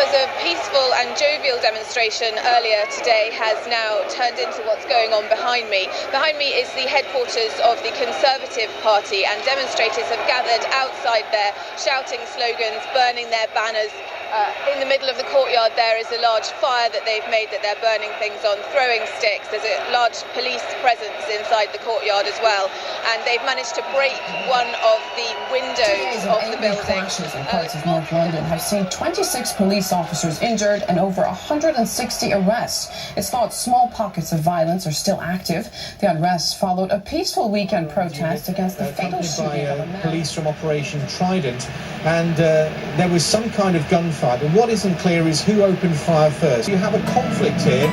was a peaceful and jovial demonstration earlier today has now turned into what's going on behind me. Behind me is the headquarters of the Conservative Party, and demonstrators have gathered outside there, shouting slogans, burning their banners. In the middle of the courtyard there is a large fire that they've made that they're burning things on, throwing sticks. There's a large police presence inside the courtyard as well, and they've managed to break one of the windows of the building. Clashes in parts of North London have seen 26 police officers injured and over 160 arrests. It's thought small pockets of violence are still active. The unrest followed a peaceful weekend protest against the fatal shooting of a man. Police from Operation Trident, and there was some kind of gunfire. But what isn't clear is who opened fire first. You have a conflict here,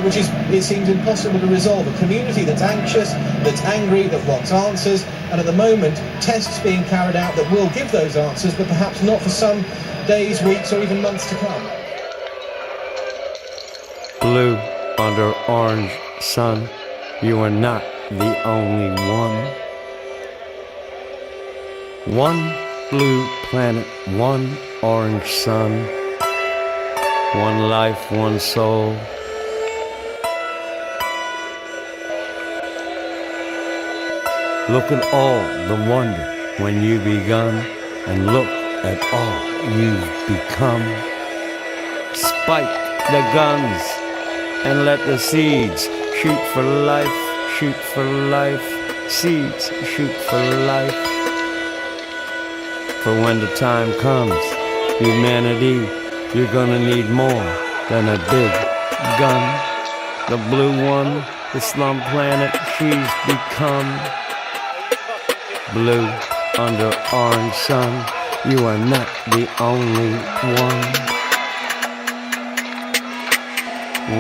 which it seems impossible to resolve. A community that's anxious, that's angry, that wants answers, and at the moment, tests being carried out that will give those answers, but perhaps not for some days, weeks, or even months to come. Blue under orange sun, you are not the only one. One blue planet, one orange sun, one life, one soul. Look at all the wonder when you begun, and look at all you've become. Spike the guns and let the seeds shoot for life, shoot for life, seeds shoot for life. For when the time comes, humanity, you're gonna need more than a big gun. The blue one, the slum planet she's become. Blue under orange sun, you are not the only one.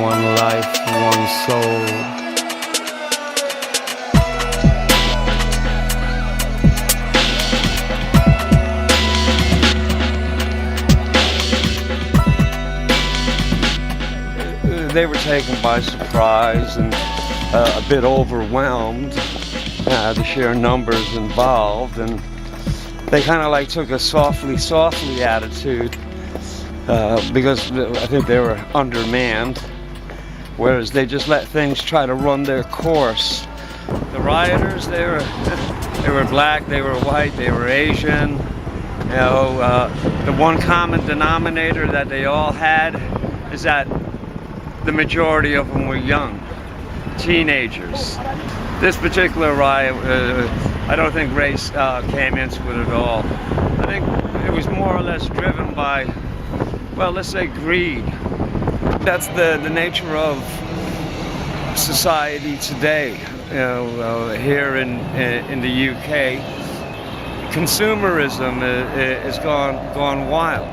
One life, one soul. They were taken by surprise and a bit overwhelmed, the sheer numbers involved, and they kind of like took a softly attitude because I think they were undermanned, whereas they just let things try to run their course. The rioters, they were black, they were white, they were Asian. You know, the one common denominator that they all had is that the majority of them were young, teenagers. This particular riot, I don't think race came into it at all. I think it was more or less driven by, well, let's say greed. That's the nature of society today. You know, here in the UK, consumerism is gone wild.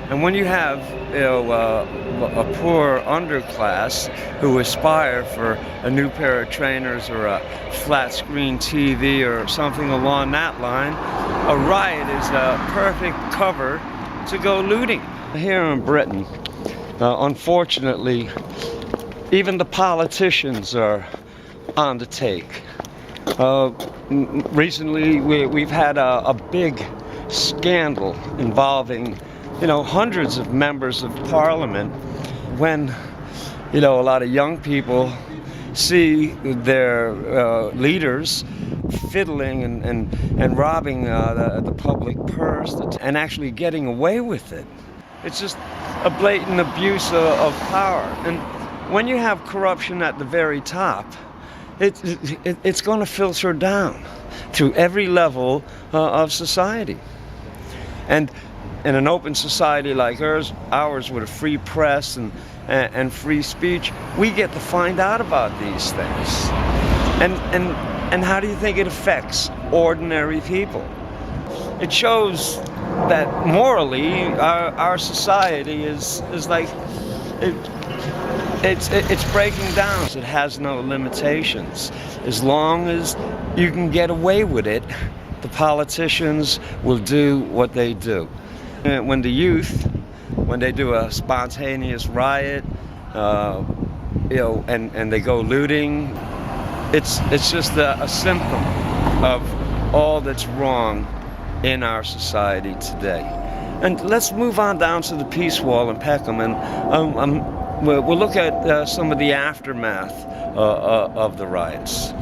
And when you have a poor underclass who aspire for a new pair of trainers or a flat screen TV or something along that line, a riot is a perfect cover to go looting. Here in Britain, unfortunately, even the politicians are on the take. Recently, we've had a big scandal involving hundreds of members of parliament when, a lot of young people see their leaders fiddling and robbing the public purse and actually getting away with it. It's just a blatant abuse of power. And when you have corruption at the very top, it's going to filter down through every level of society. And in an open society like ours with a free press and free speech, we get to find out about these things. And how do you think it affects ordinary people? It shows that morally our society is like it's breaking down. It has no limitations. As long as you can get away with it, the politicians will do what they do. When the youth, when they do a spontaneous riot, and they go looting, it's just a symptom of all that's wrong in our society today. And let's move on down to the Peace Wall in Peckham, and we'll look at some of the aftermath of the riots.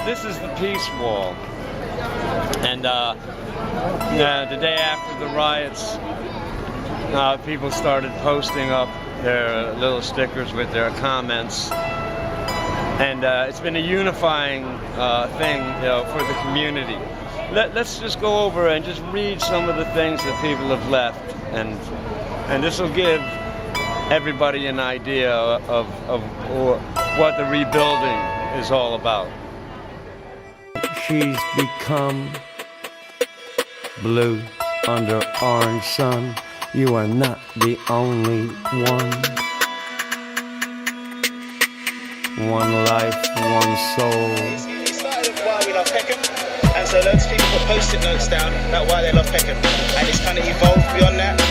This is the Peace Wall, and the day after the riots, people started posting up their little stickers with their comments, and it's been a unifying thing, for the community. Let's just go over and just read some of the things that people have left, and this will give everybody an idea of what the rebuilding is all about. She's become blue under orange sun. You are not the only one. One life, one soul. It started with why we love Peckham, and so loads of people put post-it notes down about why they love Peckham, and it's kind of evolved beyond that to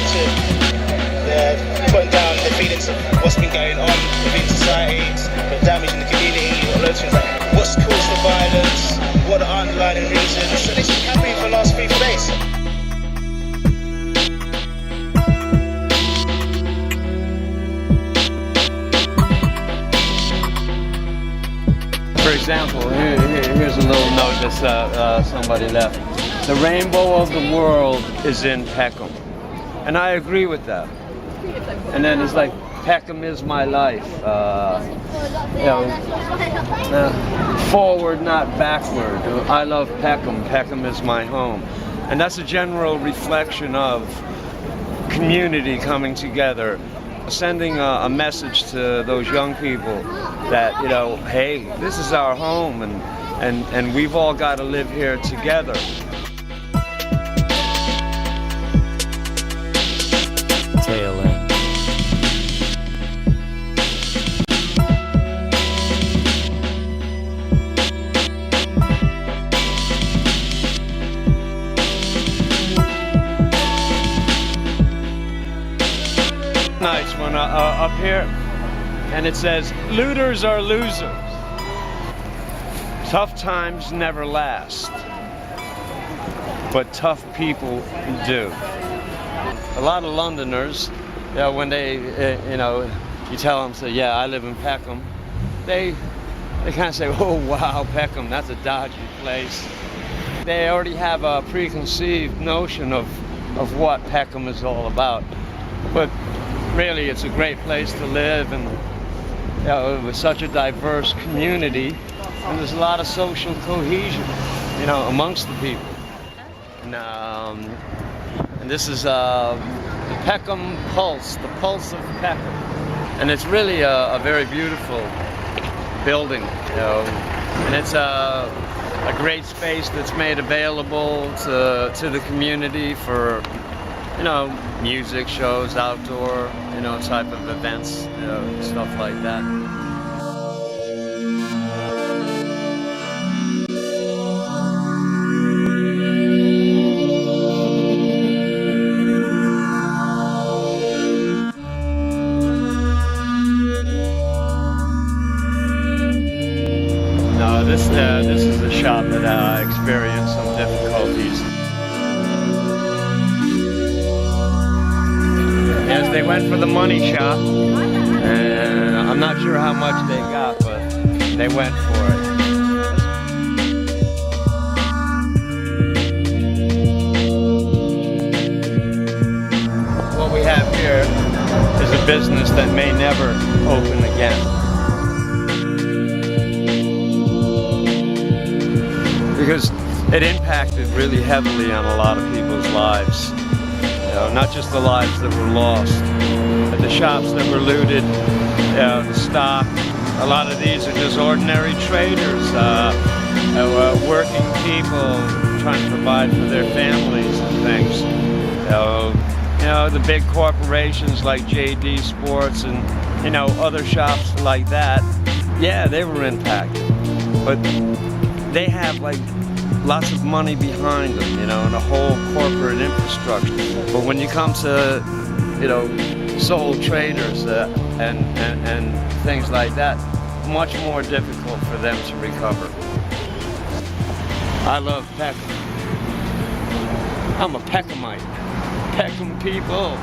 putting down the feelings of what's been going on within society, the damage in the community, loads of things like what's caused the violence, what are underlying reasons. So this has been happening for the last 3 days. For example, here's a little note that somebody left. The rainbow of the world is in Peckham. And I agree with that. And then it's like, Peckham is my life. Forward, not backward. I love Peckham. Peckham is my home. And that's a general reflection of community coming together, sending a message to those young people that, hey, this is our home, and we've all got to live here together. Tail end. Nice one up here, and it says, looters are losers. Tough times never last, but tough people do. A lot of Londoners, when they, you tell them, say, yeah, I live in Peckham, they kind of say, oh wow, Peckham, that's a dodgy place. They already have a preconceived notion of what Peckham is all about. But really, it's a great place to live, and with such a diverse community, and there's a lot of social cohesion, amongst the people. And this is the Peckham Pulse, the pulse of Peckham, and it's really a very beautiful building, and it's a great space that's made available to the community for, music shows, outdoor, type of events, stuff like that. No, this is a shop that experienced some difficulties. Yes, they went for the money shot, and I'm not sure how much they got, but they went for it. What we have here is a business that may never open again. Because it impacted really heavily on a lot of people's lives. Not just the lives that were lost, but the shops that were looted, the stock. A lot of these are just ordinary traders, working people trying to provide for their families and things. The big corporations like JD Sports and, other shops like that, yeah, they were impacted. But they have lots of money behind them, and a whole corporate infrastructure. But when you come to, sole traders and things like that, much more difficult for them to recover. I love Peckham. I'm a Peckhamite. Peckham people.